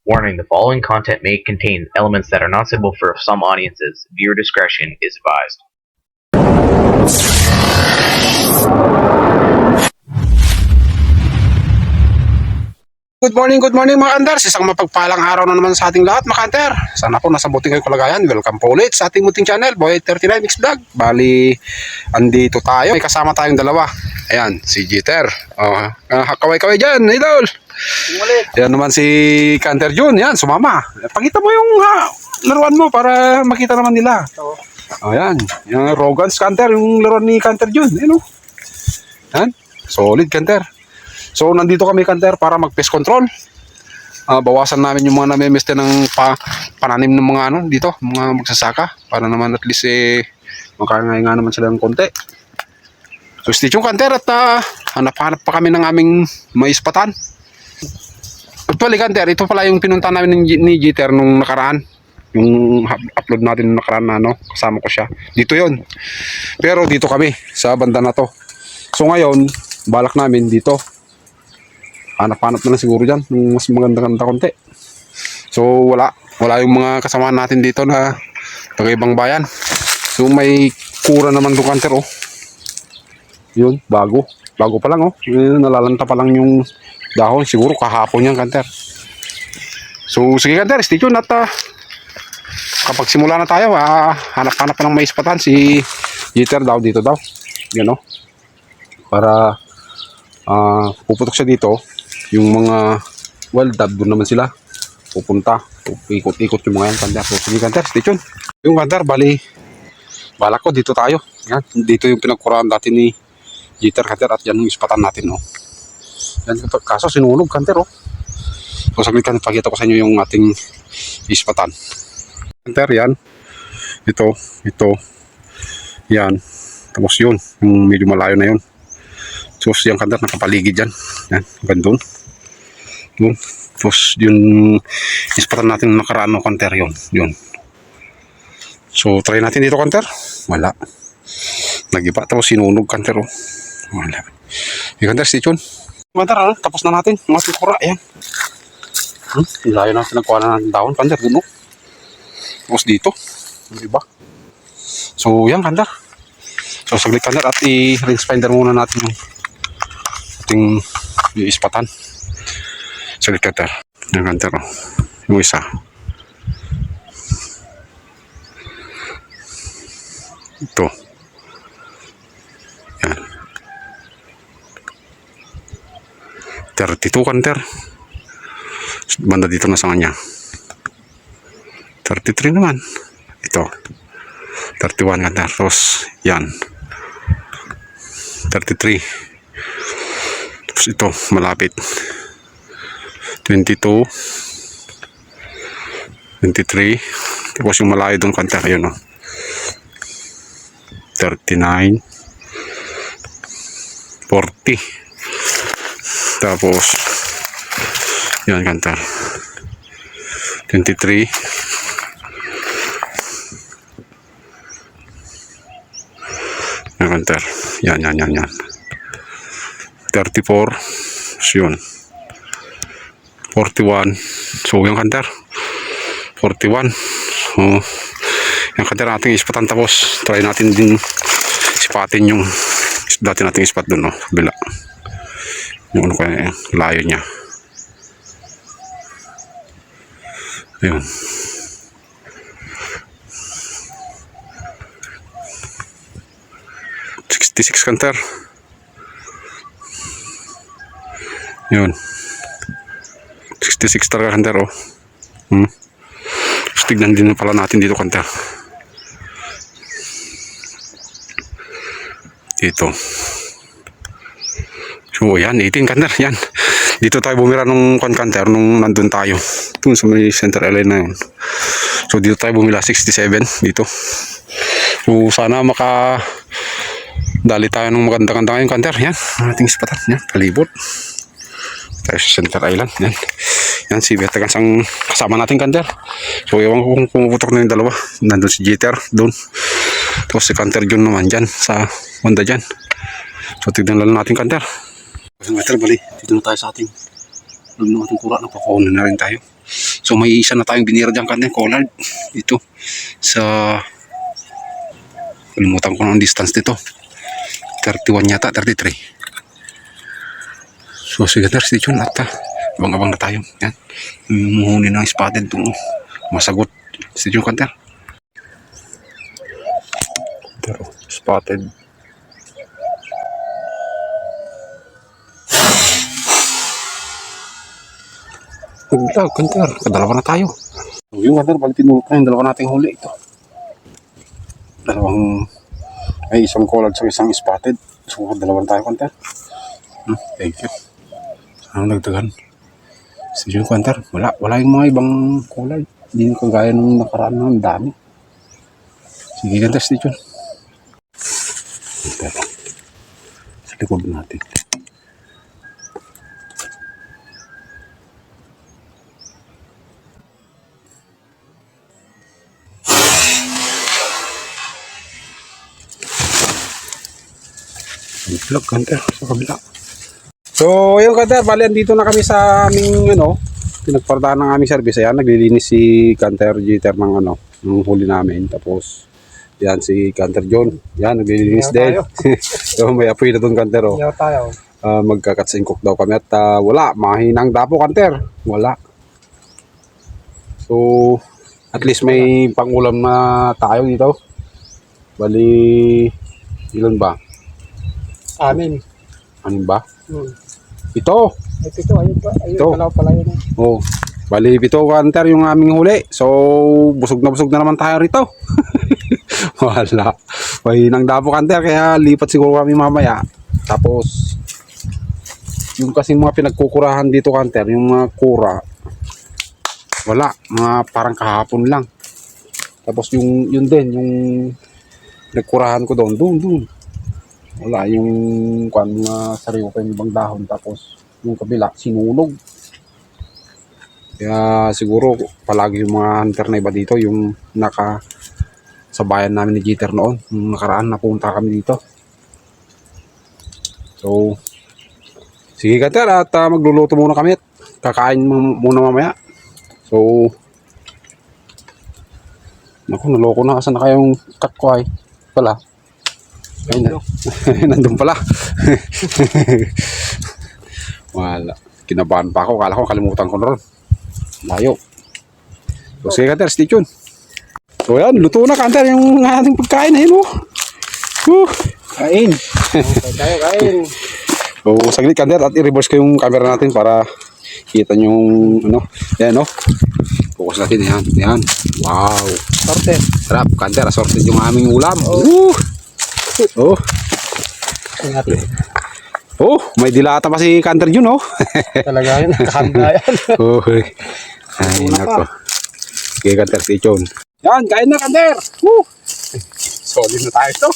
Warning: the following content may contain elements that are not suitable for some audiences. Viewer discretion is advised. Good morning mga Kanders. Isang mapagpalang araw na naman sa ating lahat mga Kanter. Sana po nasa buting kayo kalagayan. Welcome po ulit sa ating muting channel, Boy39 Mix Vlog. Bali, andito tayo. May kasama tayong dalawa. Ayan, si Jeter. Kaway-kaway dyan, idol. Ayan naman si Kanter Jun. Yan, sumama. Pakita mo yung laruan mo para makita naman nila. Ayan, yung Rogan's Kanter, yung laruan ni Kanter Jun. Ayan o. Ayan, solid Kanter. So nandito kami Kanter para mag-pest control. Bawasan namin yung mga namimiste ng pananim ng mga dito, mga magsasaka para naman at least makakangay nga naman sila ng konti. So stay tuned Kanter at hanap-hanap pa kami ng aming maispatan. Actually Kanter, ito pala yung pinunta namin ni Jeter nung nakaraan. Yung upload natin nung nakaraan na kasama ko siya. Dito yon. Pero dito kami sa banda na to. So ngayon, balak namin dito. Hanap-hanap na lang siguro dyan yung mas maganda-ganda konti. So wala yung mga kasama natin dito na taga-ibang bayan. So may kura naman doon Kanter yun, bago pa lang nalalanta pa lang yung dahon, siguro kahapon yan Kanter. So sige Kanter, stay tuned at kapag simula na tayo, hanap-hanap pa ng maispatan si Jeter daw dito daw. Yan para puputok siya dito. Yung mga wild dab doon naman sila pupunta, ikot-ikot yung mga yan Kanter. So sige Kanter, stay tuned. Yung Kanter, balak ko dito tayo. Yan, dito yung pinagkuraan dati ni Jeter Kanter at yan yung ispatan natin yan, kaso sinunog Kanter So saglit Kanter, pakita ko sa inyo yung ating ispatan Kanter. Yan, ito yan, tapos yun yung medyo malayo na yun. So yung Kanter nakapaligid dyan. Yan, gandun. Tapos yung ispatan natin nakaraan Kanter yun. So try natin dito Kanter. Wala. Nagiba tapos sinunog Kanter Wala. Yung Kanter, stay tuned. Kanter, tapos na natin. Mga tikura, ayan. Layo natin nagkuha na natin dahon Kanter dun Tapos dito. Diba? So yan Kanter. So saglit Kanter at i-rinse finder muna natin yung ating ispatan. Saglit Kanter. Yung Kanter yung isa. Ito. Yan. 32 Kanter. Banda dito na sa kanya. 33 naman. Ito. 31 Kanter. Tapos yan. 33. Tapos ito malapit. 22. 23. Tapos yung malayo doon Kanter. Ayun 39. 40. Tapos yan Kanter. 23. Yan Kanter. Yan. 34. So yun. 41. So yan Kanter. 41. So yan Kanter nating ispatan. Tapos try natin din ispatin yung dati nating ispat dun bila. Yung kaya layo niya. Ayun. Kanter. Yun. 66 talaga Kanter So, tignan din pala natin dito Kanter. Dito. So yan, 18 Kanter. Yan. Dito tayo bumira nung Kanter nung nandun tayo. Dun sa may center LA na yun. So dito tayo bumila 67 dito. So sana dali tayo ng maganda-ganda ngayon Kanter. Yan, ating ispatan. Yan, palibot. Tayo sa center island. Yan si Betagans ang kasama natin Kanter. So ewan ko kung pumuputok na yung dalawa. Nandun si Jeter doon. Tapos si Kanter Jun naman dyan sa banda dyan. So tignan lang natin Kanter. Kanter, bali, dito na tayo sa ating kura. Napakaunan na rin tayo. So may isa na tayong binira dyan kanina, collard. Dito. Sa... Kalimutan ko ng distance dito. 31 yata, 33. So sige guys, stay tuned at abang-abang na tayo. Yan. Yung muhuni ng spotted itong masagot. Stay tuned kanter. Pero spotted. Naglag, kanter. Kadalawa na tayo. So, yung kanter, balik tinulog na yung dalawa nating huli. Ito. Dalawang, ay isang collard sa isang spotted. So, dalawa na tayo kanter. Thank you. Saan nagdagan? So, yung kanter, wala yung mga ibang collard. Hindi nyo kagaya nung nakaraan ng dami. Sige kanter, stay tuned. Kanter. Sa likod natin. Vlog kanter sa kabila. So yung kanter, bali andito na kami sa aming pinagpardahan ng aming service. Ayan, naglilinis si Kanter Jeter ng ng huli namin. Tapos yan si Kanter John. Yan, naglilinis din. So may apoy na doon kanter oh. Tayo. Magkakatsingkok daw kami at wala, mahinang dapo kanter. Wala. So at least may pangulam na tayo dito. Bali ilan ba? Amin. Ano ba? Ito, ayun pa. Ayun, Ito. dalaw pala yun. Oh, bali pito kanter yung aming huli. So, busog na naman tayo rito. Wala. May nang dapo kanter kaya lipat siguro kami mamaya. Tapos yung kasi mga pinagkukurahan dito kanter, yung mga kura. Wala, mga parang kahapon lang. Tapos yun din, yung nagkurahan ko doon. Wala yung mga sariwa pa yung ibang dahon, tapos yung kabila sinunog. Kaya siguro palagi yung mga hunter na iba dito yung sa bayan namin ni Jeter noon, yung nakaraan napunta kami dito. So sige kanter, at magluluto muna kami at kakain muna mamaya. So naku, naloko na, asan na kayong cut ko ay pala. Ayun, nandun pala. Wala. Kinabahan pa ako. Kala ko kalimutan ko na ron. Layo. So sige kanter, stay tuned. So yan, luto na kanter yung ating pagkain. Ayun oh. Kain. Tayo, kain. So saglit kanter at i-reverse ko yung camera natin para kita nyo yung yan focus natin. Yan. Wow. Sorte. Sarap kanter, assorted yung aming ulam. Oh. Oh, may dilata pa si Kanter Jun, oh. Talaga yun, nakahanda yan. Oh, ay, nako. Okay, Kanter, stay tuned. Yan, kain na, Kanter. Woo! Solid na tayo ito.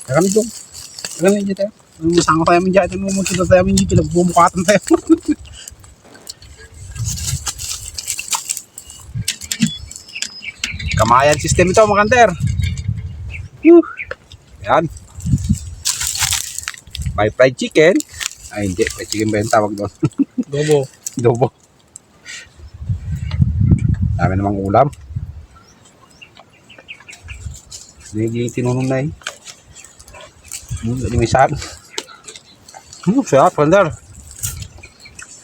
Kaya kami dyan. Kaya kami dyan tayo. Masama tayo min dyan. Magkita tayo min dyan. Nagbumukatan tayo. Kamayan system ito, mga Kanter. Yan. May fried chicken. Ay, hindi. Fried chicken ba yung tawag doon? Adobo. Dami namang ulam. Hindi tinunong na eh. Hindi may saan. Sarap, Kanter.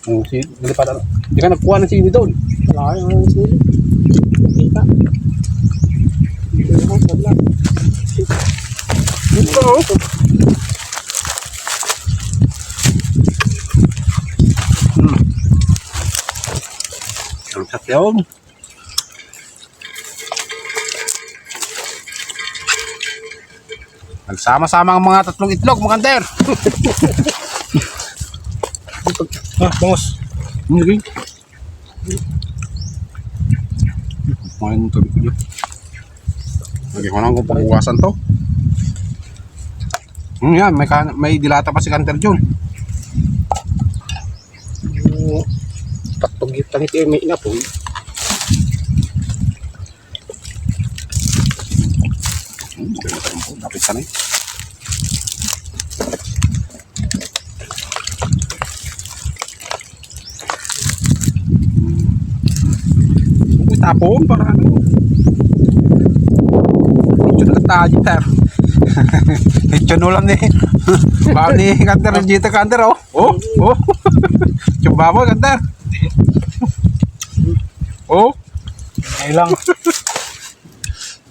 Hindi ka nagkuha ng sili doon. Wala kayo ng sili. Kita. Ito naman, wala. Ito. Ang sarap yun. Nagsama-sama ang mga tatlong itlog, mga Kanter. Bangos. Okay. Kumain mo tabi ko dyan. Lagi ko lang kung pakuwasan to. Yan, may dilata pa si Kanter Jun. Patugit lang ito yung may inapoy. Dapat sana eh. tapon para ano. Ito na tayo, sir. Ito no lang ni. Bawa ni Kanter, Jita Kanter, oh. Oh, oh. Coba mo, Kanter. Oh. Ay lang.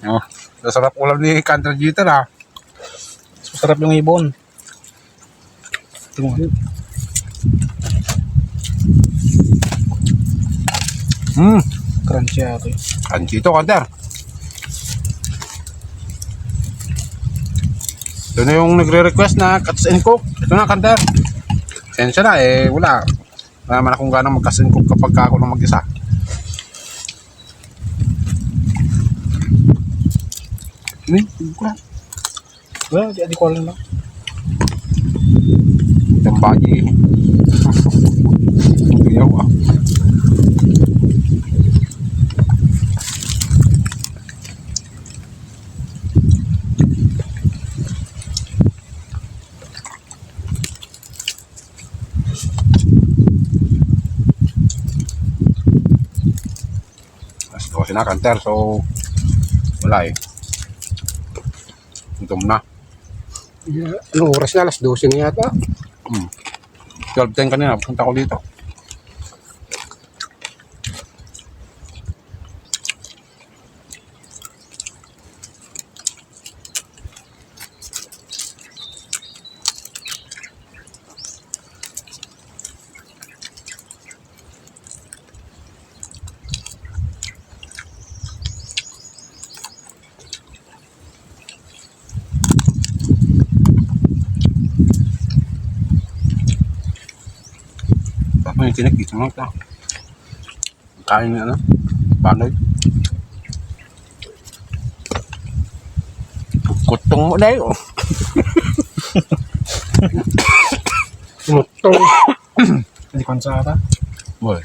Oh, sarap ulam ni Kanter Jita, ha. Masarap yung ibon. Tingnan. Crunchy ako eh. Kanji ito, Kanter. Ito na yung nagre-request na cuts and cook. Ito na, Kanter. Sensya na, eh, wala. Wala naman akong ganang mag-cuts and cook kapag ako lang mag-isa. Hindi ko lang. Well, di ko alam lang. Itong bayi. Ayaw, ah. Alas 12 na, Kanter. So, wala eh. Gutom na. Anong oras na? Alas 12 na yata. 12:10 kanina, punta ko dito. Tapos yung tinik dito lang ito. Kain na ano, banoy. Kutong mo na yun. Mutong. Hindi ko sa ata. Boy.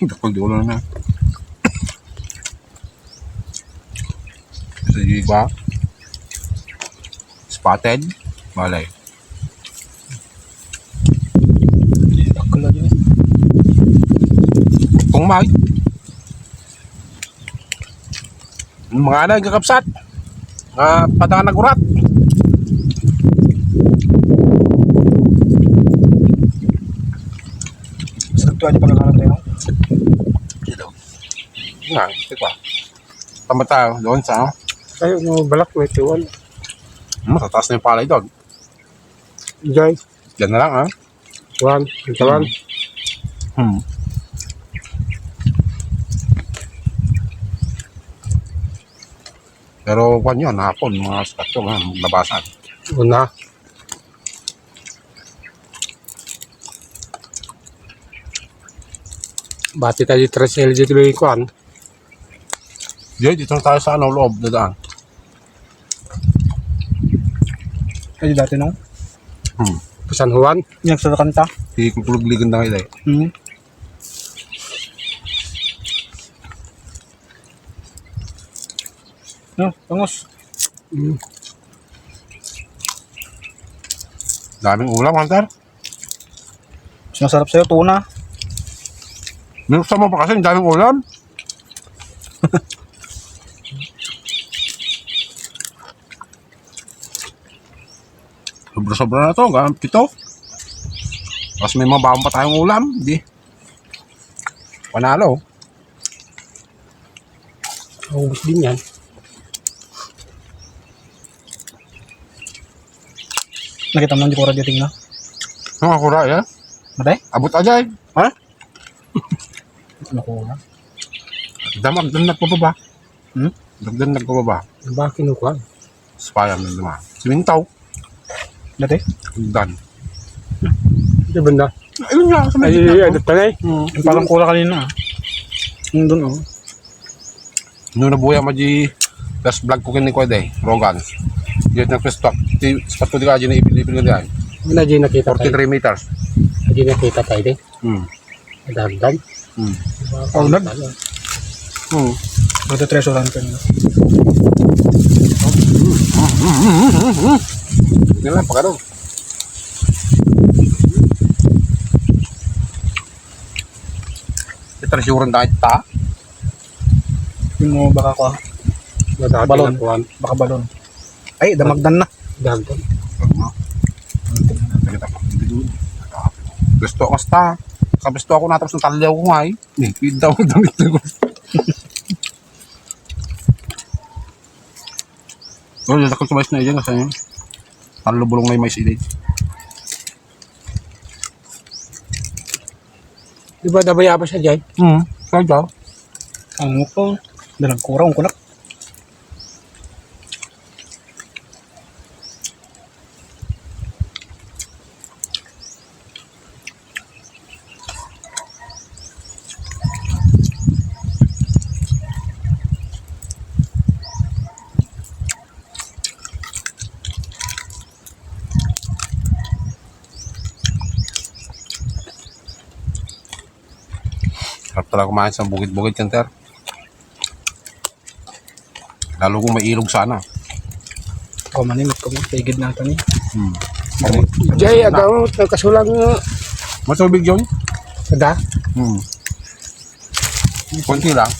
Dakol di ulo na. Kasi ba? Spotted. Malay. Takla din eh. Kung may. Mga ano, kakapsat. Patangan na kurat. Masarap to, di pa kakaroon tayo. Nga, ito pa. Tama tayo doon sa Ay, no, balak may tiwan. matataas na yung palay doon. Jai, Yan na lang, ha? Juan, Juan. Pero kung yun, hapon, mga statyo, labasan. Una. Bati tayo dito sa LG tuloy ko an. Dito na tayo sa ano, loob na daan. Kasi dati no? San Juan. Yung sa kanta. Kikulugligan na kayo eh. No, tungos. Daming ulam, Hunter. Mas masarap sa'yo, tuna. Minuksan mo pa kasi, daming ulam. Sobra-sobra na to, hanggang 7. Tapos may mga baon pa tayong ulam, di. Panalo. Ubus din yan. Nakita mo, hindi ko radyo tingnan. Mga kura, ya. Matay? Abot ajay. Ha? Nakuha. Dagdan nagpababa. Hmm? Dagdan nagpababa. Ba kinukuha? Spayam na naman. Simintaw. Dati? Dagdan. Di banda? Ayun nga, sa Ay, medyo ay, tanay. Yung parang kula kanina. Yung dun, oh. Nung nabuya mo di first vlog ko kini ko day, Rogan. Dito na first stock. Spot ko di ka dyan ipil-ipil nga diyan. Na di nakita tayo. 43 meters. Di nakita tayo din. Dagdag. Oh, nag? Hmm. Dati treasuran ka nila. Yan lang, pagkano. Ito treasure dahil ta. Yung mo baka ko. Balon. Baka balon. Ay, damagdan na. Dagdag. Gusto ko sta. Kabisto ako natapos ng talyaw ko nga eh. Hindi daw damit na gusto. Oh, lalakal sa mais na iyan kasi talo bulong na yung mais ilit. Di ba dabaya pa siya dyan? Kaya daw. Ang ko. Dalang kurang ko na. Sarap talaga kumain sa bukid-bukid yan, ter. Lalo kung may ilog sana. Ako manimit ko. Tigid na ito ni. Jay, agaw, kasulang Masubig yun? sada. Kunti lang.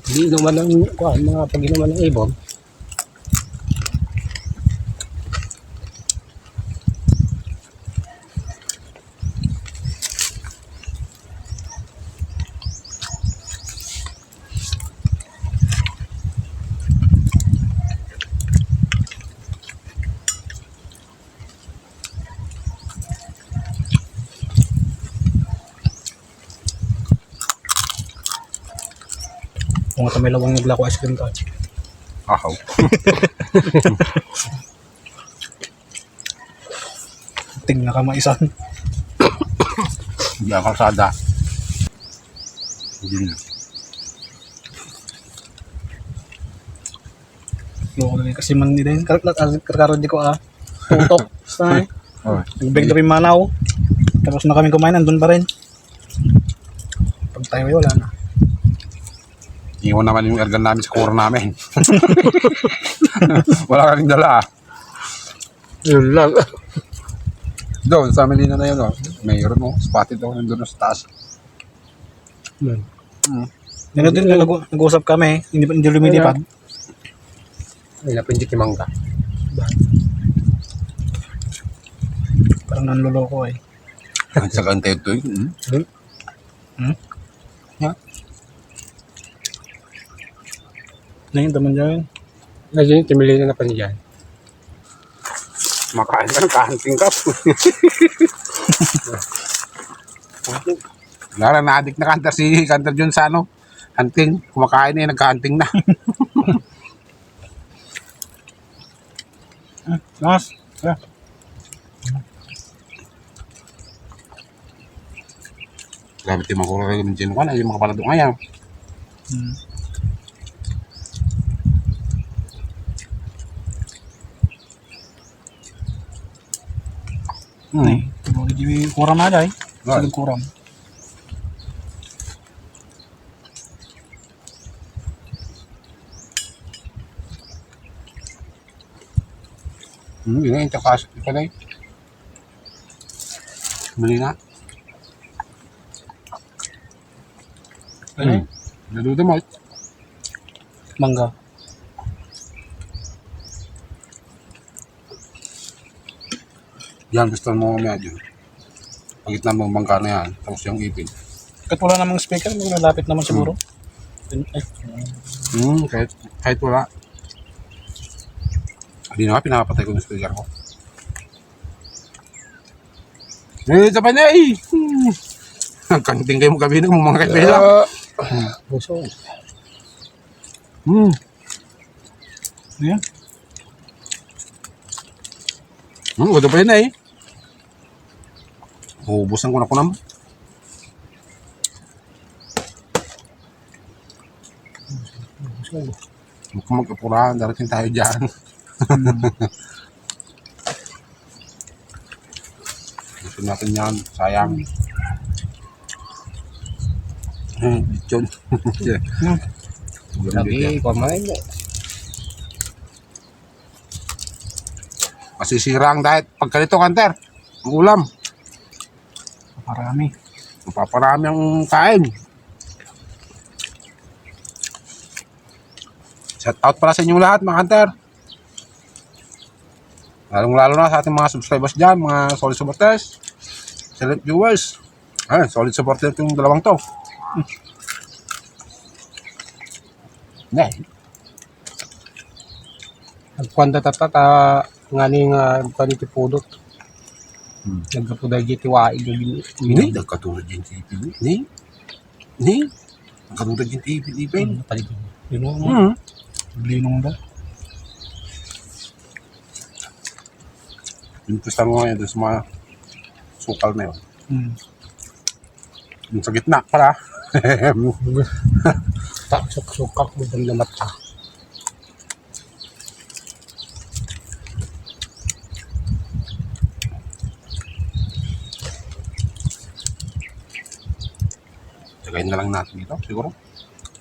Hindi naman ang mga pag-inuman ng ibon. Kung ito may lawang naglako ice cream ka. Ahaw. Tingnan ka maisan. Hindi ako kalsada. Hindi na. Loko na kasi man nila yun. Karkaroon di ko Tutok. Basta eh. Oh. Nagbeg na rin manaw. Tapos na kami kumain. Nandun pa rin. Pag tayo wala na. Iwan naman yung ergan namin sa kura namin. Wala kaming dala. Yun lang. Doon, sa Melina na yun, oh. Mayroon, oh. Spotted ako nandun sa taas. Yan din nag-usap kami. Hindi lumilipad. Ay, napindi kimangga. Parang nanloloko eh. Ang sakante ito, Ngayon, taman dyan. Ngayon, timili na pa niya. Makain ka ng kahanting ka. Lara, na-addict na kanter si Kanter John sa ano. Hunting. Kumakain na yun, nagka-hunting na. Mas. Gamit yung mga kura yung gin one, yung mga paladong ayaw. Hindi kuram aja eh. Right. Saling kuram. Yun nga, yung takas. Ito na yun. Mali na. Naluto mo. Mangga. Yan, gusto mo medyo. Pagit na mo bangka na yan. Tapos yung ipin. Kahit wala namang speaker, malapit naman siguro. Ay, Kahit wala. Hindi na nga, pinapatay ko yung speaker ko. Ito pa na eh! Nagkanting kayo mo gabi ng mga kaibigan. Buso. Ayan. Ito pa na eh. Ubusan ko na ko naman. Huwag kang mag-apurahan, darating tayo dyan. Gusto natin yan, sayang. Lechon. Lagi, kumain mo. Masisira ang diet. Pag ganito, Kanter, ang ulam. Marami. Mapaparami ang kain. Shout out pala sa inyong lahat mga hunter. Lalong-lalo na sa ating mga subscribers dyan, mga solid supporters, select viewers. Ayan, solid supporter itong dalawang to. Hindi. Nagkwanda tatata nga ning paniti pudot. Nagkapuday jiti waig Hindi, nagkatulad yung tipid. Hindi. Nagkatulad yung tipid. palit. Yun mo. Linong ba? Yung twista mo ngayon doon sa mga sukal na yun. Yung sa gitna pala. Tak sukak mo dan lamat ka. Tagayin na lang natin dito, siguro.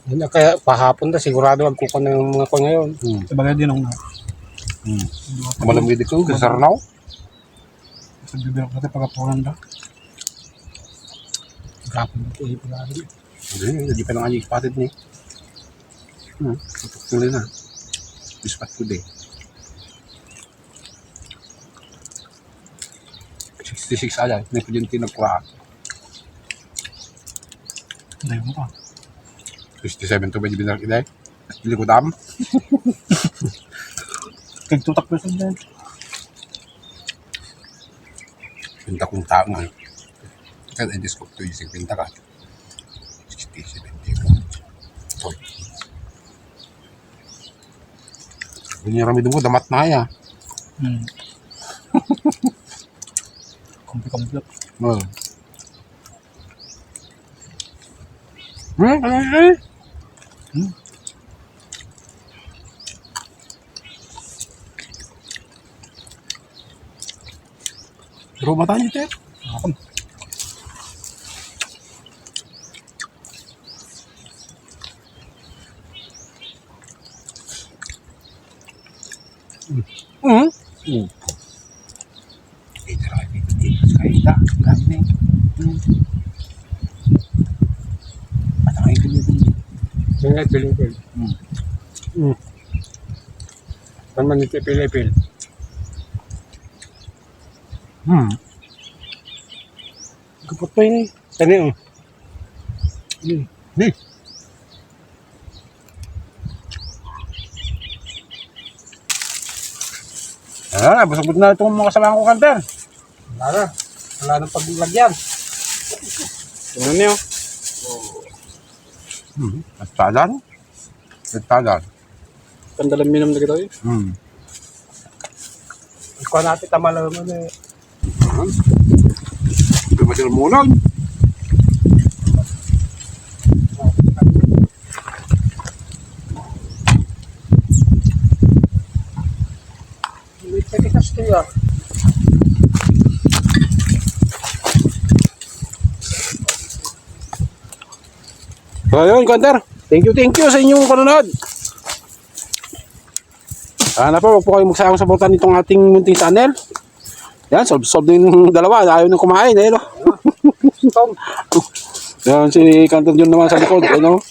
Hindi kaya pahapon na sigurado magkukuha ng mga ko ngayon. Sabagay din ako na. Malamig ko, kasaranaw. Sa bibirok natin pagkapunan na. Gapon na ito ipilari. Hindi pa lang yung spotted ni. Tuloy na. Spot today. 66 aja, may kudyente nagkuha. Hindi mo pa. 67 to ba yung binarak iday? Pili ko dam. Kagtutak pa siya dyan. Pinta kong tao nga. Kan edis ko to yung pinta ka. 67 Toy. Bunyi rami dun ko, damat na ya. Kompi-kompi. Pero ba tayo, Ter? Ako. Yan ay pilipil. Kan man iti pilipil. Kapot pa yun eh. Tani oh. Busog na itong mga kasalahan ko, Kanter. Wala na. Wala nang paglagyan. Ano niyo? At tagan. At tagan. Pandalang minum na kita eh. Ikaw natin tamala mo na eh. Hindi ba sila mulan? May pakikas kayo ah. So yun, Kanter. Thank you sa inyong panonood. Sana po, huwag po kayong magsayang sa portan nitong ating munting channel. Yan, solve din yung dalawa. Ayaw nang kumain, eh, no? Yan, si Kanter John naman sa likod, eh, no?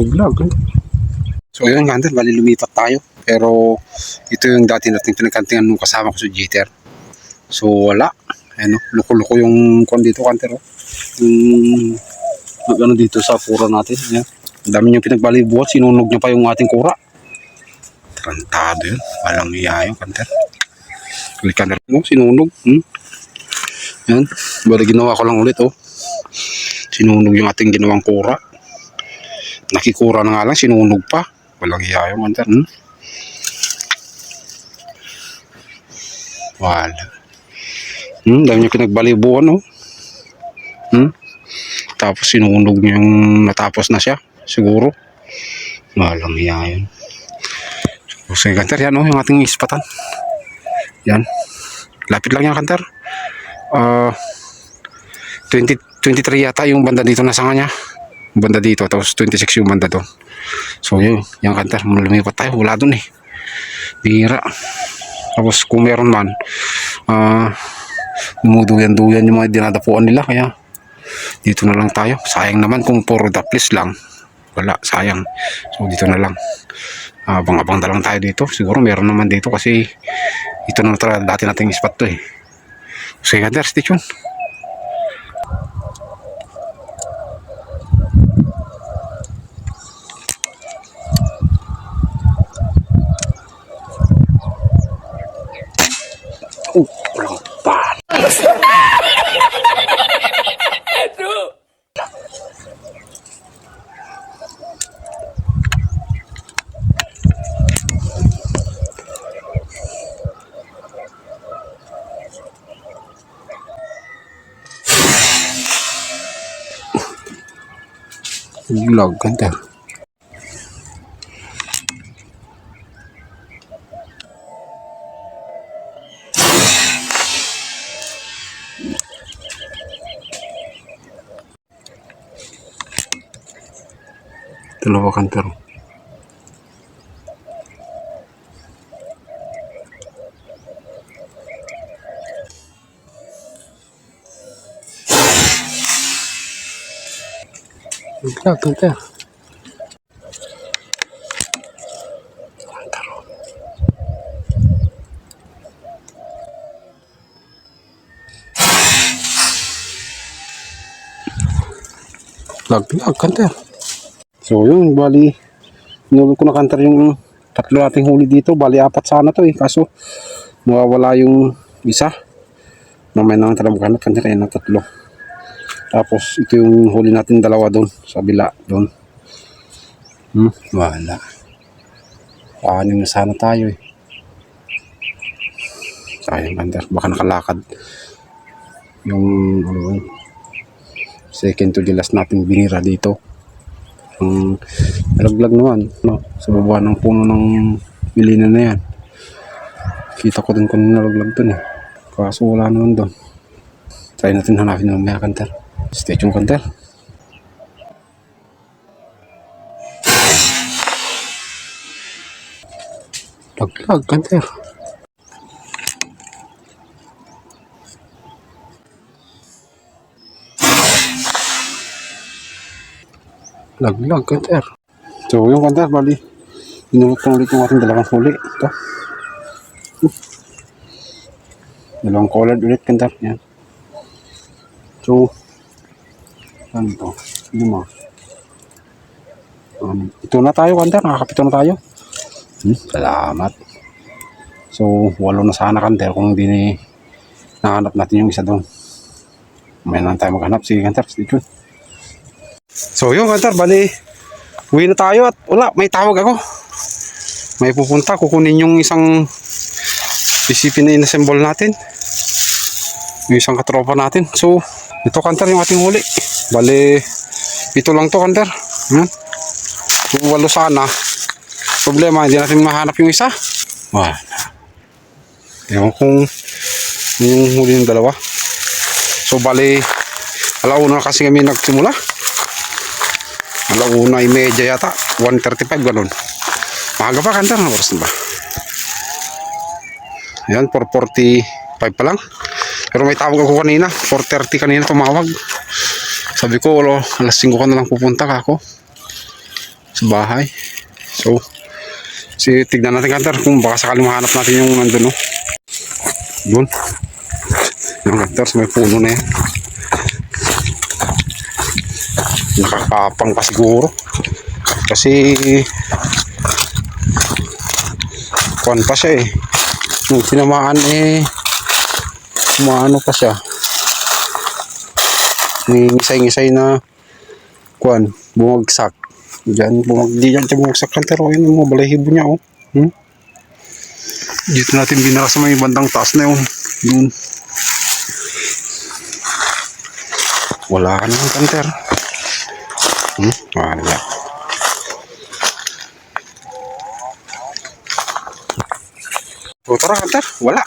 Vlog, eh. So yun, Kanter, bali lumipat tayo. Pero ito yung dati nating pinagkantingan nung kasama ko sa Jeter. So wala. Ano, luko-luko yung kon dito, Kanter. Yung ano dito sa kura natin. Yan. Ang dami niyang pinagbalibuhat. Sinunog niya pa yung ating kura. Tarantado yun. Walang iya yung Kanter. Kanter mo, sinunog. Yan. Bali ginawa ko lang ulit, oh. Sinunog yung ating ginawang kura. Nakikura na nga lang, sinunog pa. Walang iya yung Kanter. Wala. Dami niya pinagbalibuhan, oh. Tapos sinunog niya yung natapos na siya. Siguro. Walang hiya yun. So, sige, Kanter, yan yung ating ispatan. Yan. Lapit lang yan, Kanter. 23 yata yung banda dito nasa kanya. Banda dito, tapos 26 yung banda doon. So yun, yung Kanter, lumipat tayo, wala doon eh. Bihira. Tapos kung meron man, dumuduyan-duyan yung mga dinadapuan nila, kaya dito na lang tayo. Sayang naman kung puro daplis lang. Wala, sayang. So dito na lang. Abang-abang na lang tayo dito. Siguro meron naman dito kasi ito na dati nating spot to eh. So Kanter, stay tuned. Walang pan. Vlog, Kanter. Dalawa, Kanter. Vlog, Kanter. Vlog, Kanter. So yun, bali hinulog ko na, Kanter, yung tatlo nating huli dito. Bali 4 sana to eh, kaso mawawala yung isa. Mamaya na lang tayo maghanap, Kanter, ayun na 3. Tapos ito yung huli natin 2 doon sa bila doon. Wala. Paanin na sana tayo eh. Sayang, Kanter, baka nakalakad yung second to the last natin binira dito. Nalaglag naman, no? Sa baba ng puno ng bilina na yan. Kita ko din kung nalaglag dun eh. Kaso wala naman doon. Try natin hanapin mamaya, Kanter. Stay tuned, Kanter. Laglag, Kanter. Laglag, Kanter. So yung Kanter, bali inulot ko ulit yung ating 2 huli. Ito. Dalawang colored ulit, Kanter. Yan. So ano ito? 5. Ito na tayo, Kanter. Nakakapito na tayo. Salamat. So 8 na sana, Kanter, kung hindi nahanap natin yung isa doon. May lang tayo maghanap. Sige, Kanter, stay tuned. So yun, Kanter, bali uwi na tayo at wala, may tawag ako. May pupunta, kukunin yung isang PCP na inassemble natin, yung isang katropa natin. So ito, Kanter, yung ating huli. Bali 7 lang to, Kanter. Kung 8 sana, problema hindi natin mahanap yung isa. Wala. Ewan kung yung huli ng 2. So bali 1:00 kasi kami nagsimula. 1:30 yata, 1:35 ganun. Maaga pa, Kanter, na oras na ba? Ayan, 4:45 pa lang. Pero may tawag ako kanina, 4:30 kanina tumawag. Sabi ko, 5:00 ka na lang pupunta ka ako sa bahay. So tignan natin, Kanter, kung baka sakaling mahanap natin yung nandun, no? Yun yung, Kanter, may puno na yan. Nakakapang pa siguro kasi kuwan pa siya eh. Nung tinamaan eh, umaano pa siya, ngisay-ngisay na kuwan, bumagsak dyan, di dyan siya bumagsak, Kanter. Yun yung mga balahibo niya, oh. Dito natin binara sa may bandang taas na yun. Wala ka naman, Hunter. Wala. O tara, Hunter. Wala.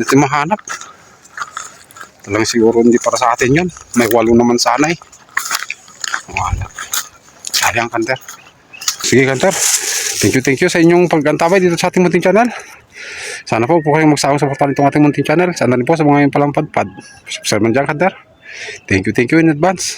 Hindi mahanap. Talagang siguro hindi para sa atin yun. May 8 naman sana eh. Wala. Sayang, Hunter. Sige, Hunter. Thank you sa inyong pag-antabay dito sa ating munting channel. Sana po kayong magsawang supportan itong ating munting channel. Sana rin po sa mga yung palang padpad. Subscribe man dyan, Hunter. Thank you in advance.